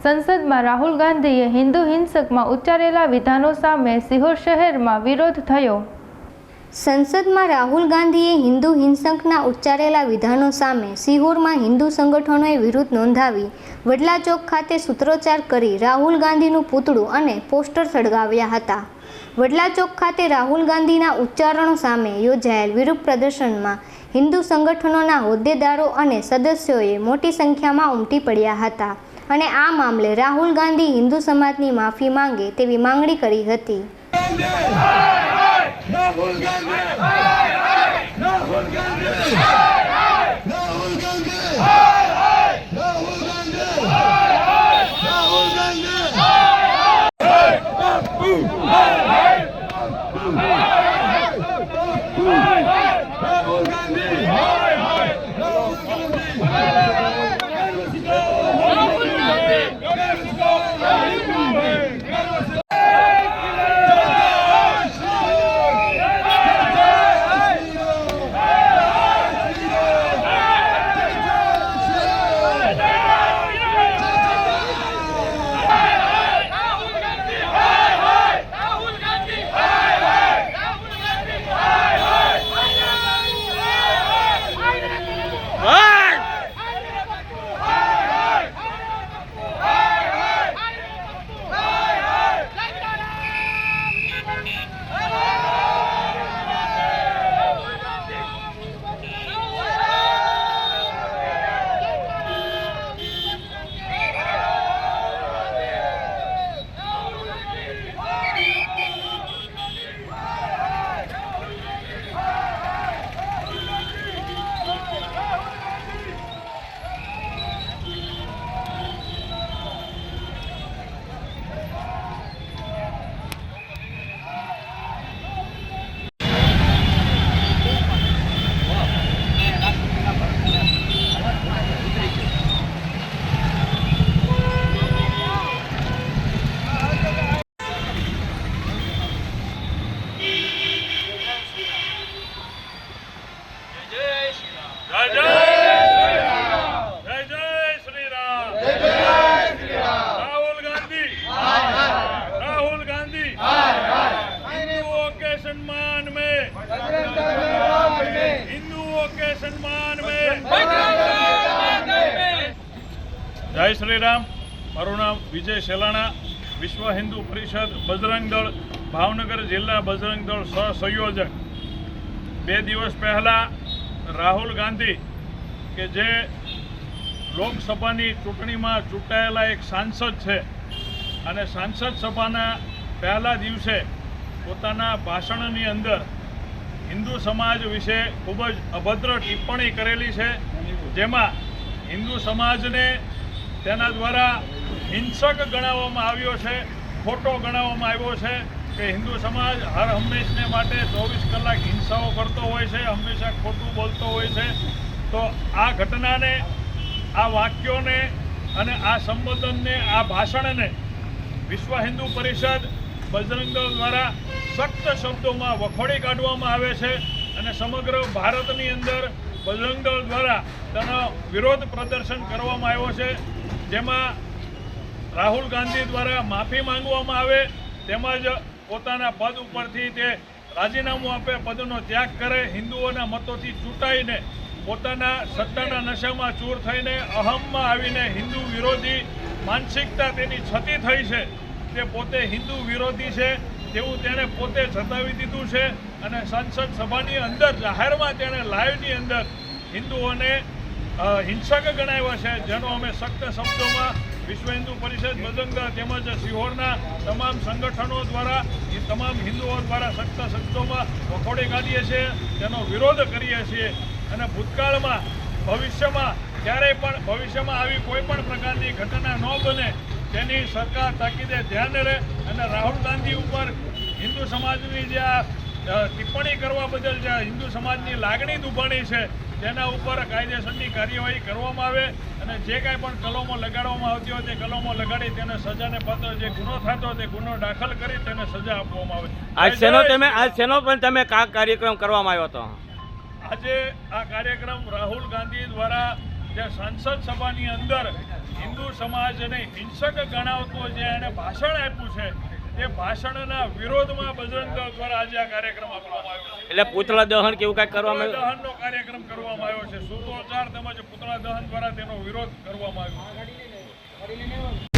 સંસદમાં રાહુલ ગાંધીએ હિન્દુ હિંસકમાં ઉચ્ચારેલા વિધાનો સામે સિહોર શહેરમાં વિરોધ થયો। સંસદમાં રાહુલ ગાંધીએ હિન્દુ હિંસકના ઉચ્ચારેલા વિધાનો સામે સિહોરમાં હિન્દુ સંગઠનોએ વિરોધ નોંધાવી વડલા ચોક ખાતે સૂત્રોચ્ચાર કરી રાહુલ ગાંધીનું પૂતળું અને પોસ્ટર સળગાવ્યા હતા। વડલા ચોક ખાતે રાહુલ ગાંધીના ઉચ્ચારણો સામે યોજાયેલ વિરોધ પ્રદર્શનમાં હિન્દુ સંગઠનોના હોદ્દેદારો અને સદસ્યોએ મોટી સંખ્યામાં ઉમટી પડ્યા હતા અને આ મામલે રાહુલ ગાંધી હિન્દુ સમાજની માફી માંગે તેવી માંગણી કરી હતી। राहुल गांधी राहुल गांधी राहुल गांधी राहुल गांधी राहुल गांधी बापू राहुल गांधी जय श्री राम। मारू नाम विजय शेलाणा। विश्व हिंदू परिषद बजरंग दल भावनगर जिला बजरंग दल सहसंयोजक। 2 दिवस पहला राहुल गांधी के जे लोकसभा चूंटणी में चूंटायेला एक सांसद है अने सांसद सभा पहला दिवसे पोताना भाषणनी अंदर हिंदू समाज विषे खूब ज अभद्र टिप्पणी करेली है, जेमा हिंदू समाज ने तेना द्वारा हिंसक गणाववामां आव्यो छे, खोटो गणाववामां आव्यो छे कि हिंदू समाज हर हमेशने माटे 24 कलाक हिंसाओ करतो होय छे, हमेशा खोटું बोलतो होय छे। तो आ घटनाने, आ वाक्योने अने आ संबोधनने, आ भाषणने विश्व हिंदू परिषद बजरंग दल द्वारा सख्त शब्दों वखोड़ी काढवामां आवे छे अने समग्र भारतनी अंदर बजरंग दल द्वारा तेनो विरोध प्रदर्शन करवामां आव्यो छे, जेमां राहुल गांधी द्वारा माफी मांगवामां आवे तेमज पोताना पद उपरथी ते राजीनामું आपे, पदनो त्याग करे, हिंदुओना मतोथी चूंटाईने पोताना सत्ताना नशामां चूर थईने अहममां आवीने हिंदू विरोधी मानसिकता तेनी छती थई छे, ते पोते हिंदू विरोधी छे तेवुं तेणे पोते जतावी दीधुं छे अने संसद सभानी अंदर जाहेरमां तेणे लाइवनी अंदर हिंदुओने हिंसक गणाव्या छे, जेनो अमे सख्त शब्दों विश्व हिंदू परिषद बजरंग दल तेमज सिहोरना तमाम संगठनों द्वारा तमाम हिंदुओं द्वारा सख्त शब्दों में वखोड़ी काढीए छीए, तेनो विरोध करीए छीए अने भूतकाळमां भविष्यमां क्यारेय पण भविष्यमां आवी कोईपण प्रकारनी घटना न बने तेनी सरकार ताकीदे ध्यान रहे अने राहुल गांधी उपर हिंदू समाजनी जे टिप्पणी करवा बदल जे हिंदू समाजनी लागणी दुभाणी छे तेना उपर कायदेसરની કાર્યવાહી કરવામાં આવે અને જે કાંઈ પણ કલમો લગાડવામાં આવતી હોય તે કલમો લગાડી તેને સજાને પાત્ર જે ગુનો થતો તે ગુનો દાખલ કરી તેને સજા આપવામાં આવે। આજ શેનો પણ તમે કાર્યક્રમ કરવામાં આવ્યો હતો? આજે આ કાર્યક્રમ રાહુલ ગાંધી દ્વારા જે સંસદ સભાની અંદર હિન્દુ સમાજને હિંસક ગણાવતો જે એણે ભાષણ આપ્યું છે એ ભાષણના વિરોધમાં બજરંગ દળ દ્વારા આજે આ કાર્યક્રમ આપવામાં આવ્યો છે. એટલે પુતળા દહન કે એવું કાંઈક કરવામાં આવ્યું? પુતળા દહનનો કાર્યક્રમ કરવામાં આવ્યો છે. સૂત્રોચ્ચાર તેમજ પુતળા દહન દ્વારા તેનો વિરોધ કરવામાં આવ્યો છે.